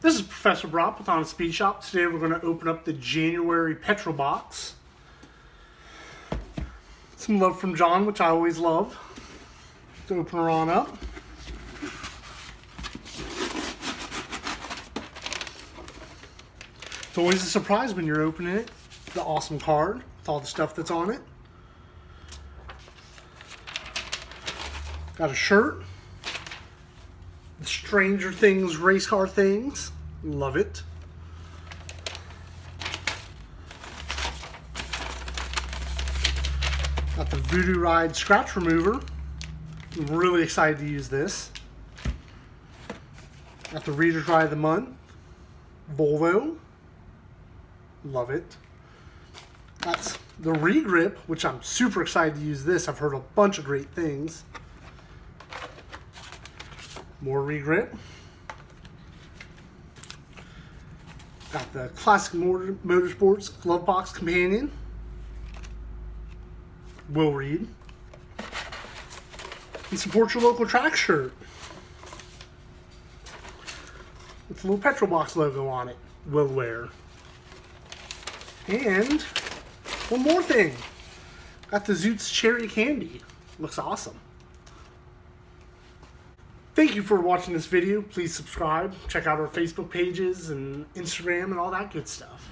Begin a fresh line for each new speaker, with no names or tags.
This is Professor Brock with On Speed Shop. Today we're going to open up the January PetrolBox. Some love from John, which I always love. Let's open her on up. It's always a surprise when you're opening it. The awesome card with all the stuff that's on it. Got a shirt. Stranger Things race car things. Love it. Got the Voodoo Ride scratch remover. I'm really excited to use this. Got the Reader's Ride of the Month. Volvo. Love it. That's the Regrip, which I'm super excited to use this. I've heard a bunch of great things. More Regrip. Got the Classic Motorsports Glove Box Companion. Will read. And support your local track shirt. With the little PetrolBox logo on it. Will wear. And one more thing. Got the Zoot's Cherry Candy. Looks awesome. Thank you for watching this video. Please subscribe. Check out our Facebook pages and Instagram and all that good stuff.